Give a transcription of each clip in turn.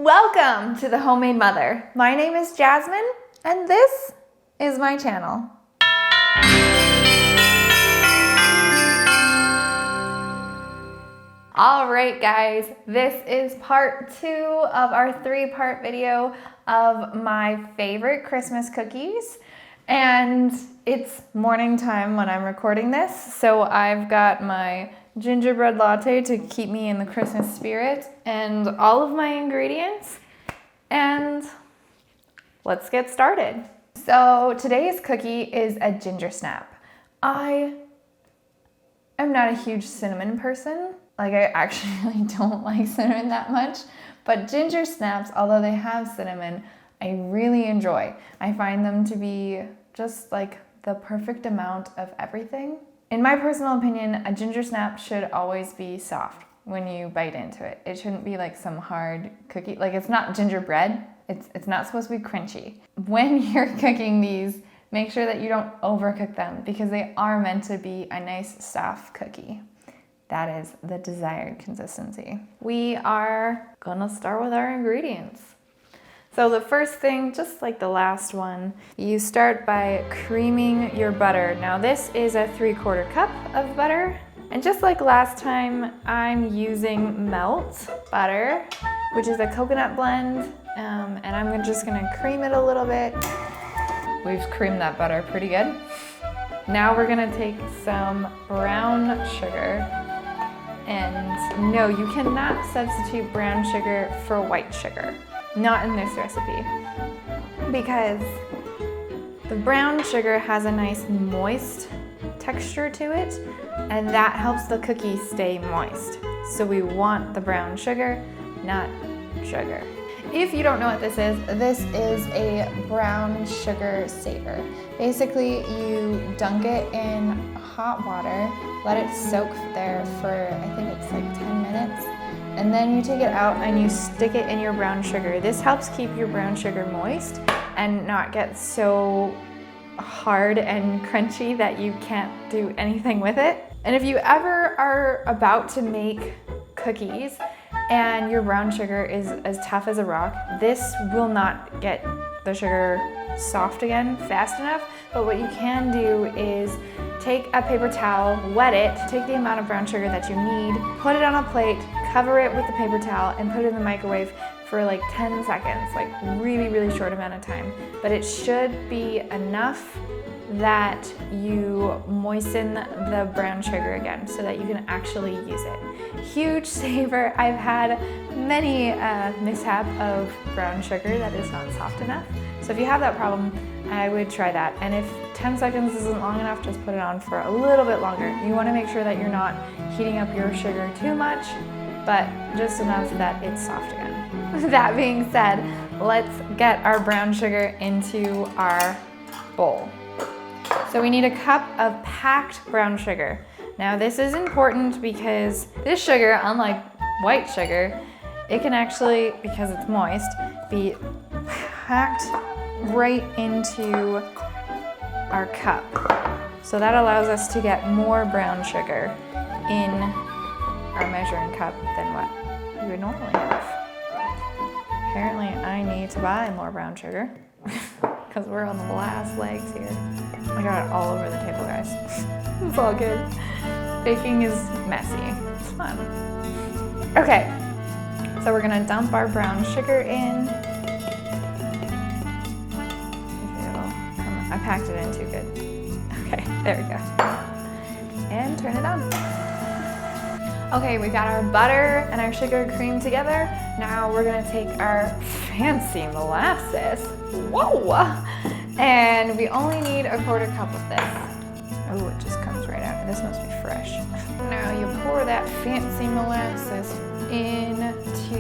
Welcome to The Homemade Mother. My name is Jasmine, and this is my channel. All right, guys, this is part 2 of our 3-part video of my favorite Christmas cookies. And it's morning time when I'm recording this, so I've got my gingerbread latte to keep me in the Christmas spirit and all of my ingredients, and let's get started. So today's cookie is a gingersnap. I am not a huge cinnamon person. Like, I actually don't like cinnamon that much, but ginger snaps, although they have cinnamon, I really enjoy. I find them to be just like the perfect amount of everything. In my personal opinion, a ginger snap should always be soft when you bite into it. It shouldn't be like some hard cookie. Like, it's not gingerbread. It's not supposed to be crunchy. When you're cooking these, make sure that you don't overcook them because they are meant to be a nice soft cookie. That is the desired consistency. We are gonna start with our ingredients. So the first thing, just like the last one, you start by creaming your butter. Now this is a 3/4 cup of butter. And just like last time, I'm using melt butter, which is a coconut blend. And I'm just gonna cream it a little bit. We've creamed that butter pretty good. Now we're gonna take some brown sugar. And no, you cannot substitute brown sugar for white sugar. Not in this recipe. Because the brown sugar has a nice moist texture to it, and that helps the cookie stay moist. So we want the brown sugar, not sugar. If you don't know what this is a brown sugar saver. Basically, you dunk it in hot water, let it soak there for, I think it's like 10 minutes, and then you take it out and you stick it in your brown sugar. This helps keep your brown sugar moist and not get so hard and crunchy that you can't do anything with it. And if you ever are about to make cookies and your brown sugar is as tough as a rock, this will not get the sugar soft again fast enough. But what you can do is take a paper towel, wet it, take the amount of brown sugar that you need, put it on a plate, cover it with the paper towel, and put it in the microwave for like 10 seconds, like really short amount of time. But it should be enough that you moisten the brown sugar again so that you can actually use it. Huge saver. I've had many mishap of brown sugar that is not soft enough. So if you have that problem, I would try that. And if 10 seconds isn't long enough, just put it on for a little bit longer. You want to make sure that you're not heating up your sugar too much, but just enough that it's soft again. That being said, let's get our brown sugar into our bowl. So we need a cup of packed brown sugar. Now this is important because this sugar, unlike white sugar, it can actually, because it's moist, be packed right into our cup. So that allows us to get more brown sugar in our measuring cup than what you would normally have. Apparently I need to buy more brown sugar because we're on the last legs here. I got it all over the table, guys. It's all good. Baking is messy. It's fun. Okay, so we're gonna dump our brown sugar in. I packed it in too good. Okay, there we go. And turn it on. Okay, we got our butter and our sugar creamed together. Now we're gonna take our fancy molasses. Whoa! And we only need a 1/4 cup of this. Oh, it just comes right out. This must be fresh. Now you pour that fancy molasses into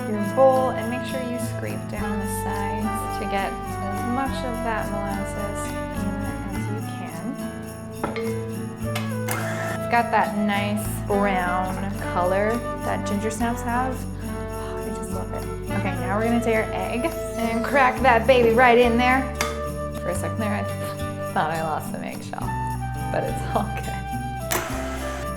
your bowl and make sure you scrape down the sides to get as much of that molasses in as you can. It's got that nice brown color that ginger snaps have. Oh, I just love it. Okay, now we're gonna take our egg and crack that baby right in there. For a second there, I thought I lost some eggshell, but it's all good.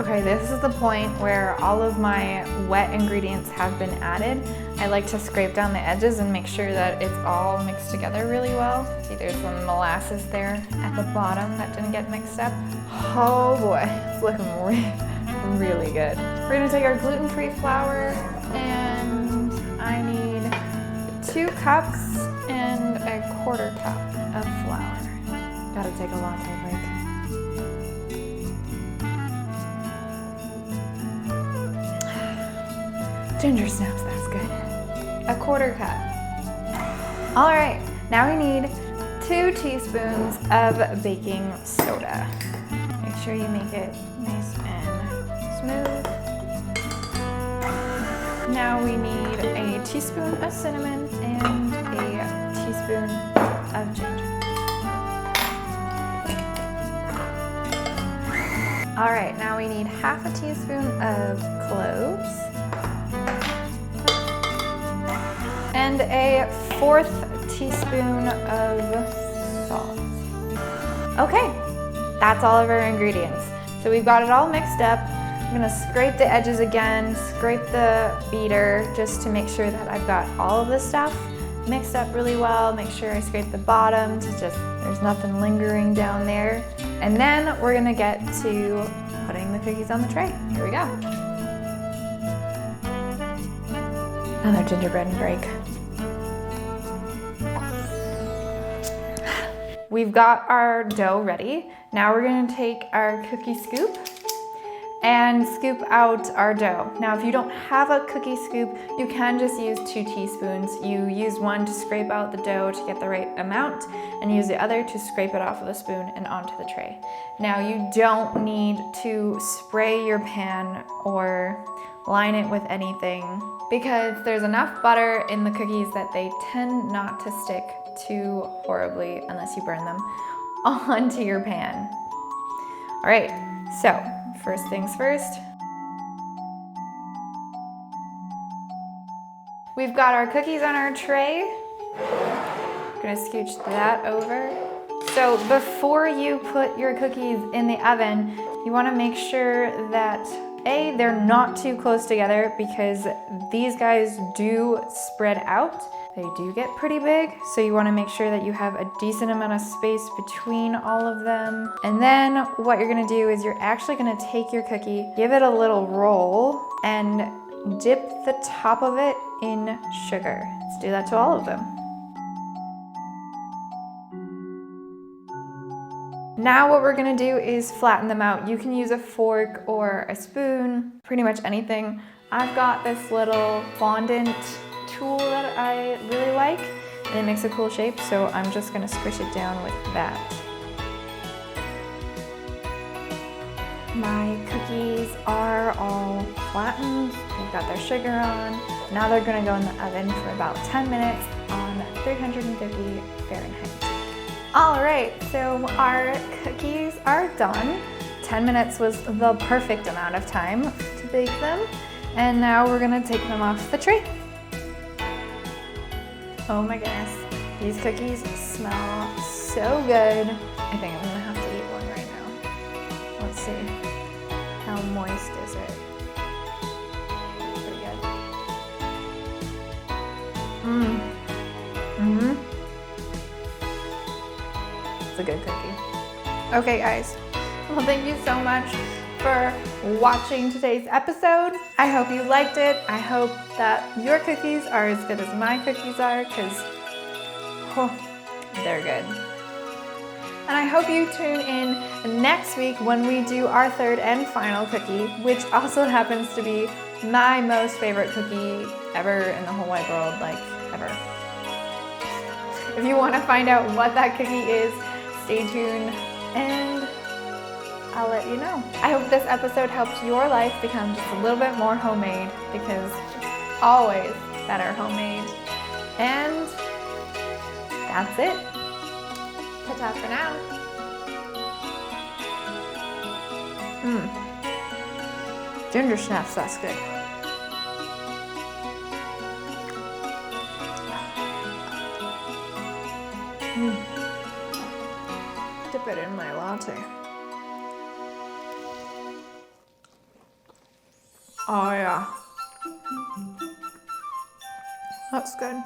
Okay, this is the point where all of my wet ingredients have been added. I like to scrape down the edges and make sure that it's all mixed together really well. See, there's some molasses there at the bottom that didn't get mixed up. Oh boy, it's looking really good. We're gonna take our gluten-free flour, and I need 2 cups and a 1/4 cup of flour. Gotta take a latte break. Ginger snaps, that's good. A 1/4 cup. All right, now we need 2 teaspoons of baking soda. Make sure you make it nice and smooth. Now we need a teaspoon of cinnamon and a teaspoon of ginger. All right, now we need 1/2 teaspoon of cloves and a 1/4 teaspoon of salt. Okay, that's all of our ingredients. So we've got it all mixed up. I'm gonna scrape the edges again, scrape the beater just to make sure that I've got all of the stuff mixed up really well. Make sure I scrape the bottom to there's nothing lingering down there. And then we're gonna get to putting the cookies on the tray. Here we go. Another gingerbread break. We've got our dough ready. Now we're gonna take our cookie scoop and scoop out our dough. Now, if you don't have a cookie scoop, you can just use 2 teaspoons. You use one to scrape out the dough to get the right amount, and use the other to scrape it off with a spoon and onto the tray. Now, you don't need to spray your pan or line it with anything because there's enough butter in the cookies that they tend not to stick too horribly unless you burn them onto your pan. All right, so first things first. We've got our cookies on our tray. I'm gonna scooch that over. So before you put your cookies in the oven, you wanna make sure that A, they're not too close together because these guys do spread out. They do get pretty big, so you wanna make sure that you have a decent amount of space between all of them. And then what you're gonna do is you're actually gonna take your cookie, give it a little roll, and dip the top of it in sugar. Let's do that to all of them. Now what we're gonna do is flatten them out. You can use a fork or a spoon, pretty much anything. I've got this little fondant tool that I really like, and it makes a cool shape, so I'm just gonna squish it down with that. My cookies are all flattened. They've got their sugar on. Now they're gonna go in the oven for about 10 minutes on 350 Fahrenheit. All right, so our cookies are done. 10 minutes was the perfect amount of time to bake them. And now we're gonna take them off the tray. Oh my goodness, these cookies smell so good. I think I'm gonna have to eat one right now. Let's see, how moist is it? Pretty good. It's a good cookie. Okay guys, well thank you so much for watching today's episode. I hope you liked it. I hope that your cookies are as good as my cookies are, because they're good. And I hope you tune in next week when we do our 3rd and final cookie, which also happens to be my most favorite cookie ever in the whole wide world, like ever. If you want to find out what that cookie is, stay tuned and I'll let you know. I hope this episode helped your life become just a little bit more homemade, because it's always better homemade. And that's it. Ta-ta for now. Gingersnaps, that's good. Dip it in my latte. Oh yeah. That's good.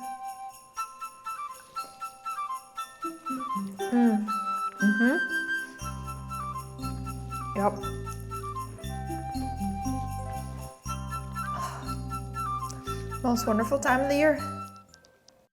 Yep. Most wonderful time of the year.